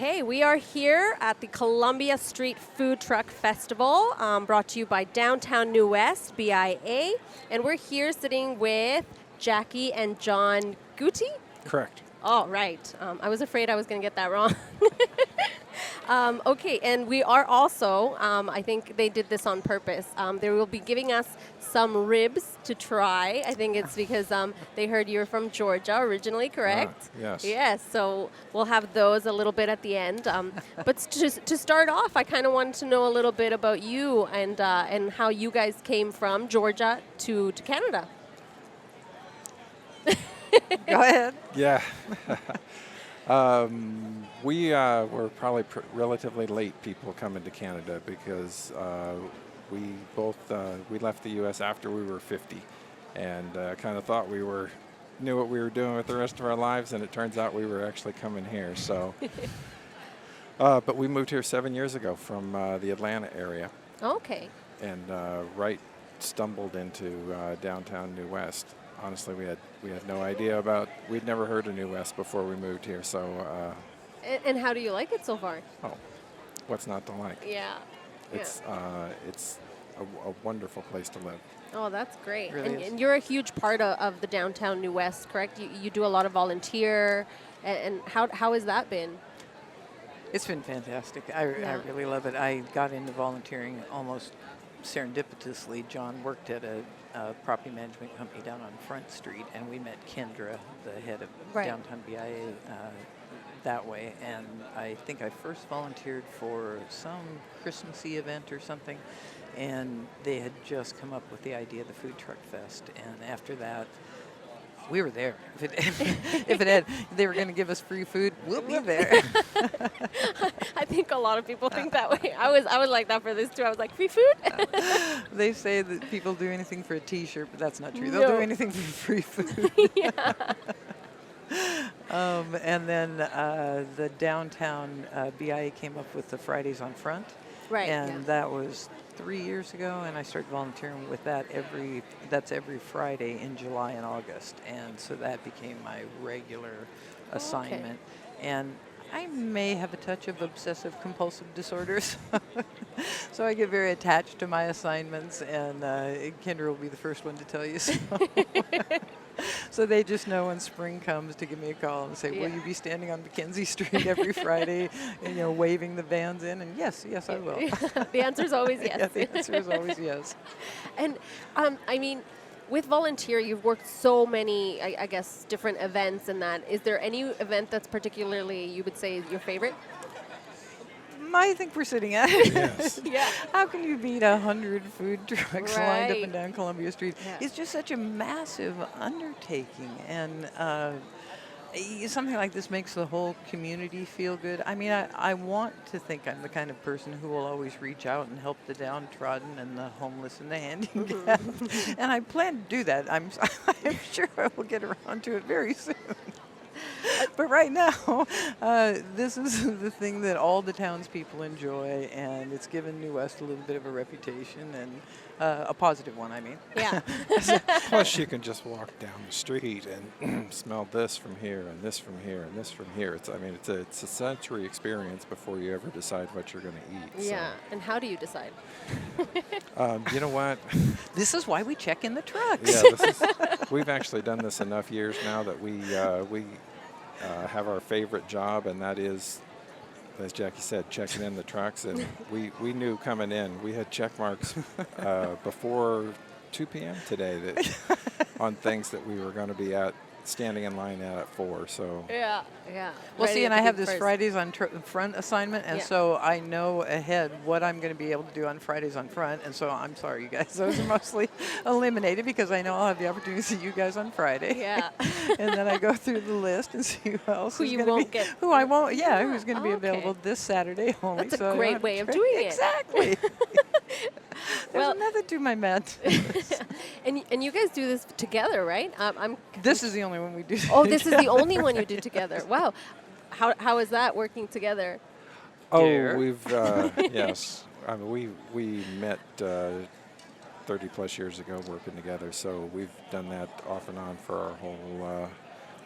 Okay, we are here at the Columbia Street Food Truck Festival, brought to you by Downtown New West, BIA. And we're here sitting with Jackie and John Gootie. Correct. Oh, right. I was afraid I was going to get that wrong. Okay, and we are also, I think they did this on purpose. They will be giving us some ribs to try. I think it's because they heard you were from Georgia originally, correct? Yes. Yes, so we'll have those a little bit at the end. But to start off, I kind of wanted to know a little bit about you and how you guys came from Georgia to Canada. Go ahead. Yeah. We were probably relatively late people coming to Canada because we both we left the U.S. after we were 50, and kind of thought we knew what we were doing with the rest of our lives, and it turns out we were actually coming here. So, but we moved here 7 years ago from the Atlanta area. Okay. And right stumbled into downtown New West. Honestly, we had no idea about. We'd never heard of New West before we moved here. So. And how do you like it so far? Oh, what's not to like? Yeah. It's a wonderful place to live. Oh, that's great. Really And you're a huge part of the downtown New West, correct? You do a lot of volunteer, and how has that been? It's been fantastic. I really love it. I got into volunteering almost serendipitously. John worked at a property management company down on Front Street, and we met Kendra, the head of downtown BIA, that way. And I think I first volunteered for some Christmassy event or something, and they had just come up with the idea of the Food Truck Fest. And after that, we were there. If they were going to give us free food, we'll be there. I think a lot of people think that way. I was like that for this too. I was like, free food? They say that people do anything for a T-shirt, but that's not true. They'll do anything for free food. Yeah. And then the downtown BIA came up with the Fridays on Front. Right. And that was 3 years ago, and I started volunteering with that every Friday in July and August. And so that became my regular assignment. And I may have a touch of obsessive compulsive disorders. So I get very attached to my assignments, and Kendra will be the first one to tell you so. So they just know when spring comes to give me a call and say, will you be standing on Mackenzie Street every Friday and, waving the vans in? And yes, I will. The answer is always yes. Yeah, the answer is always yes. And, I mean, with volunteer, you've worked so many, I guess, different events and that. Is there any event that's particularly, you would say, your favorite? I think we're sitting at. Yes. Yeah. How can you beat 100 food trucks lined up Right. and down Columbia Street? Yeah. It's just such a massive undertaking, and something like this makes the whole community feel good. I mean, I want to think I'm the kind of person who will always reach out and help the downtrodden and the homeless and the handicapped, and I plan to do that. I'm sure I will get around to it very soon. But right now, this is the thing that all the townspeople enjoy, and it's given New West a little bit of a reputation, and a positive one, I mean. Yeah. Plus, you can just walk down the street and smell this from here, and this from here, and this from here. It's a sensory experience before you ever decide what you're going to eat. Yeah. And how do you decide? You know what? This is why we check in the trucks. Yeah, we've actually done this enough years now that we have our favorite job, and that is, as Jackie said, checking in the trucks. And we knew coming in, we had check marks before 2 p.m. today on things that we were going to be standing in line at 4. So Yeah. Well, Ready see, and to I have be this first. Fridays on Front assignment, and so I know ahead what I'm going to be able to do on Fridays on Front, and so I'm sorry, you guys. Those are mostly eliminated because I know I'll have the opportunity to see you guys on Friday. Yeah. And then I go through the list and see who else Who is you going to won't be, get. who I won't, who's going to be Oh, okay. available this Saturday only. That's a so I great don't way of have to- doing it. Exactly. There's Well- a method to my madness. And you guys do this together, right? This is the only one we do. Oh, this is the only one you do together. Wow. How is that working together? Dear. we've yes. I mean, we met 30 plus years ago working together, so we've done that off and on for our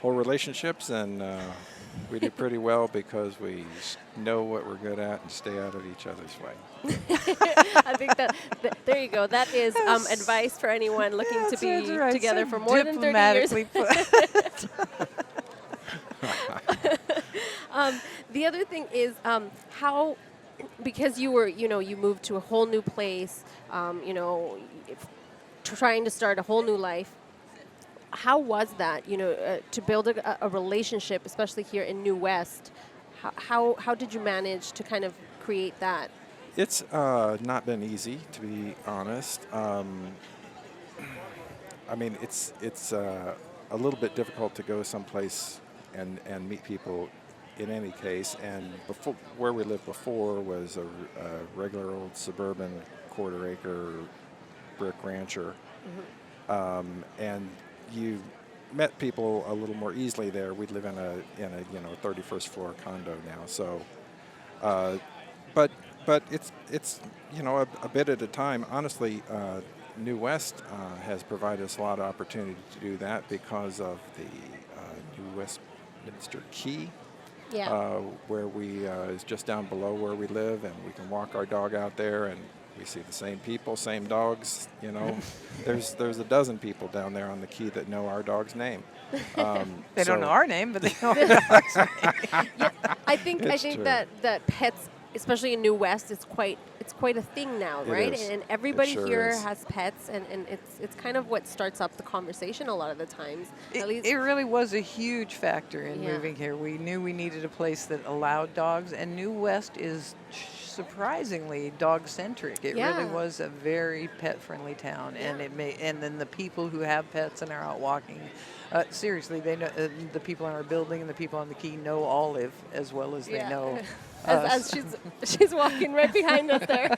whole relationships, and we do pretty well because we know what we're good at and stay out of each other's way. I think that there you go. That is advice for anyone looking to be together for more than 30 years. The other thing is how, because you moved to a whole new place, trying to start a whole new life. How was that, to build a relationship, especially here in New West? How did you manage to kind of create that? It's not been easy, to be honest. I mean, it's a little bit difficult to go someplace and meet people in any case. And before, where we lived before was a regular old suburban quarter-acre brick rancher. Mm-hmm. And you met people a little more easily there. We live in a 31st floor condo now. So, but it's a bit at a time. Honestly, New West has provided us a lot of opportunity to do that because of the New Westminster Quay. Yeah. Where we is just down below where we live, and we can walk our dog out there, and we see the same people, same dogs. There's a dozen people down there on the quay that know our dog's name. They don't know our name, but they know our dog's name. Yeah, I think true. that pets, especially in New West, it's quite a thing now, right? Is. And everybody It sure here is. has pets, and it's kind of what starts up the conversation a lot of the times. At least It really was a huge factor in Yeah. moving here. We knew we needed a place that allowed dogs, and New West is surprisingly dog-centric. It really Yeah. was a very pet-friendly town, and and then the people who have pets and are out walking, seriously, they know the people in our building and the people on the quay know Olive as well as they know us. as she's walking right behind us there.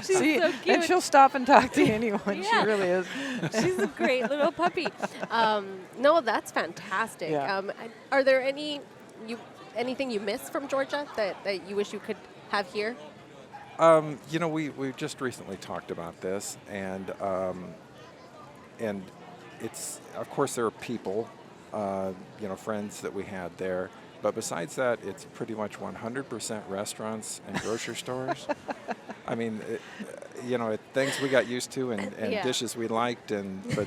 She's See, so cute. and she'll stop and talk to anyone. Yeah. She really is. She's a great little puppy. No, that's fantastic. Yeah. Are there anything you miss from Georgia that you wish you could have here? We just recently talked about this, and it's, of course, there are people, friends that we had there. But besides that, it's pretty much 100% restaurants and grocery stores. I mean, things we got used to and Yeah. dishes we liked, but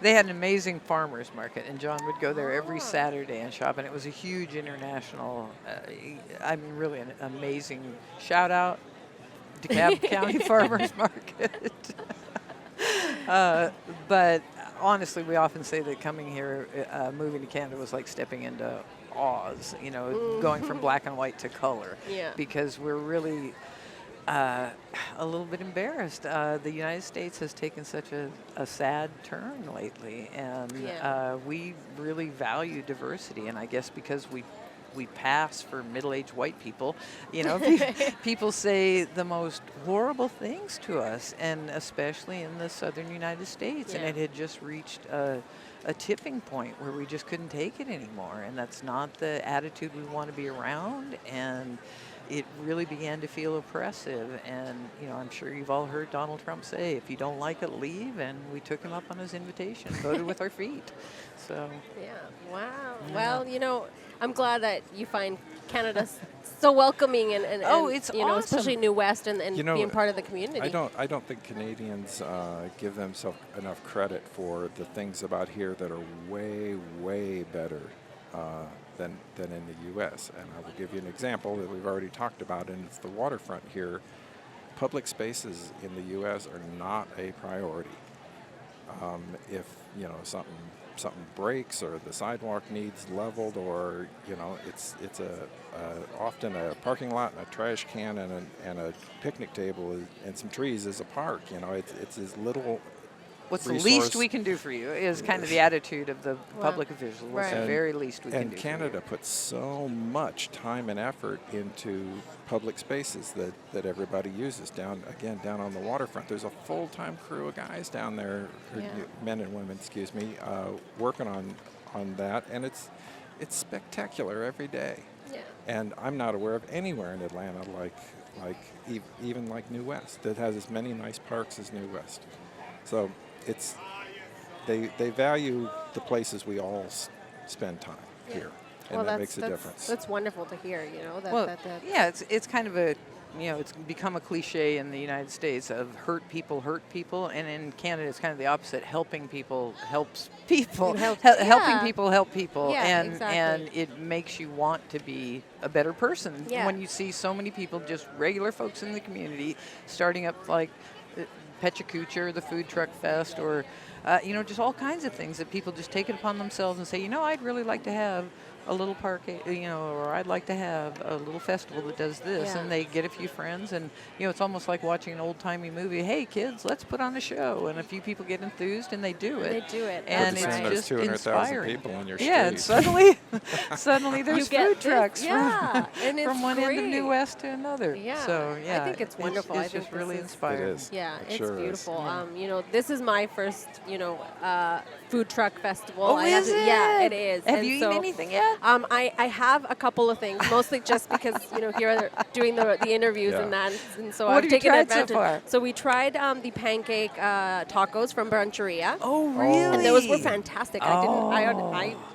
They had an amazing farmers market, and John would go there every Saturday and shop, and it was a huge international, really an amazing shout out, DeKalb County Farmers Market. But honestly, we often say that coming here, moving to Canada was like stepping into Oz, going from black and white to color. Yeah. Because we're really a little bit embarrassed. The United States has taken such a sad turn lately, and we really value diversity. And I guess because we pass for middle-aged white people, people say the most horrible things to us, and especially in the southern United States. Yeah. And it had just reached a tipping point where we just couldn't take it anymore. And that's not the attitude we want to be around. And it really began to feel oppressive. And, I'm sure you've all heard Donald Trump say, if you don't like it, leave. And we took him up on his invitation, voted with our feet. So. Yeah. Wow. Yeah. Well, I'm glad that you find Canada so welcoming and it's awesome. especially New West and being part of the community. I don't think Canadians give themselves enough credit for the things about here that are way, way better than in the U.S. And I will give you an example that we've already talked about, and it's the waterfront here. Public spaces in the U.S. are not a priority. If something breaks or the sidewalk needs leveled, or it's often a parking lot and a trash can and a picnic table and some trees is a park. It's as little. What's the resource. least we can do for you is kind of the attitude of the public officials. What's the Right. very least we can do And Canada puts so much time and effort into public spaces that everybody uses down on the waterfront. There's a full-time crew of guys down there, men and women, working on that, and it's spectacular every day. Yeah. And I'm not aware of anywhere in Atlanta even like New West that has as many nice parks as New West. So they value the places we all spend time here, and Well, that makes a difference. That's wonderful to hear. You know that. Well, that yeah, it's kind of a, it's become a cliche in the United States of hurt people, and in Canada it's kind of the opposite. Helping people helps people. Helping yeah. people help people, Yeah, and exactly. it makes you want to be a better person Yeah. when you see so many people, just regular folks in the community, starting up like Pechakucha, the Food Truck Fest, or just all kinds of things that people just take it upon themselves and say, I'd really like to have a little park, or I'd like to have a little festival that does this, Yeah. and they get a few friends, and it's almost like watching an old-timey movie. Hey, kids, let's put on a show, and a few people get enthused, and they do it. They do it. And That's it's right. There's just 200,000 inspiring. people on your Yeah, and street. suddenly there's You get food this- trucks yeah, and it's from one end of great. New West to another. Yeah, So yeah, I think it's wonderful. It's I think just really this is- inspiring. It is. Yeah, It it's sure is. beautiful. Yeah. This is my first, food truck festival. Oh, I had is to- it? Yeah, it is. Have And you so, eaten anything yet? I have a couple of things, mostly just because here they're doing the interviews Yeah. and that, and so What I've have you taken tried so advantage. far? So we tried the pancake tacos from Bruncheria. Oh, really? And those were fantastic. Oh.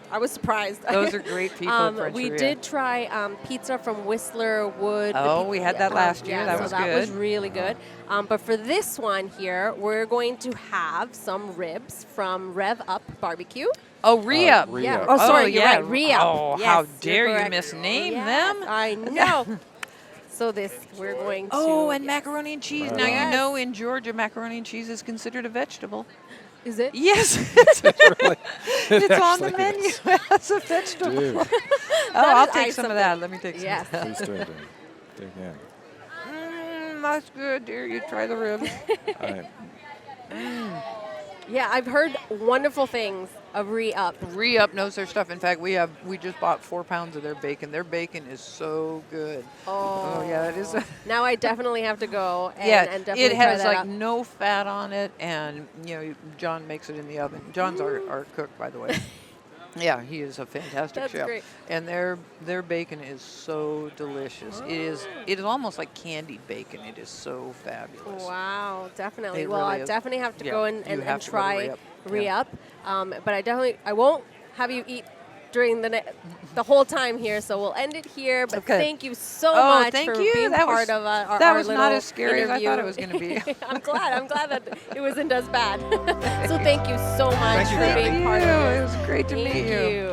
I was surprised. Those are great people at We Bruncheria. did try pizza from Whistler Wood. Oh, we had that last year. That so was that was good. really good. But for this one here, we're going to have some ribs from ReUp BBQ. Oh, ReUp. ReUp. Yeah. Oh, sorry, you're yeah. right. ReUp. Oh, Yes, how you're dare you correct. misname Yes, them? I know. So we're going to. Oh, and macaroni and cheese. Right Now, on. you know in Georgia, macaroni and cheese is considered a vegetable. Is it? Yes. Really? It's on the actually menu is. as a vegetable. Dude, I'll is take some of something. that. Let me take some Yes. of that. please do it. Dig in. That's good, dear. You try the ribs. I- Yeah, I've heard wonderful things of ReUp. ReUp knows their stuff. In fact, we just bought 4 pounds of their bacon. Their bacon is so good. Oh, yeah, it is. Now I definitely have to go and, Yeah, and definitely it has try that like out. no fat on it, and John makes it in the oven. John's our cook, by the way. Yeah, he is a fantastic That's chef. great. And their bacon is so delicious. It is almost like candied bacon. It is so fabulous. Wow, definitely. It well, really I is. definitely have to Yeah, go and you have to go to try ReUp. ReUp. But I won't have you eat during the whole time here, so we'll end it here. But Okay. thank you so Oh, much thank for you. being That part was- of our that was not little as scary as I interview. thought it was gonna be. I'm glad that it wasn't as bad. So thank you so much Thank you for for being having part me. of It it. was great to meet Thank you. you.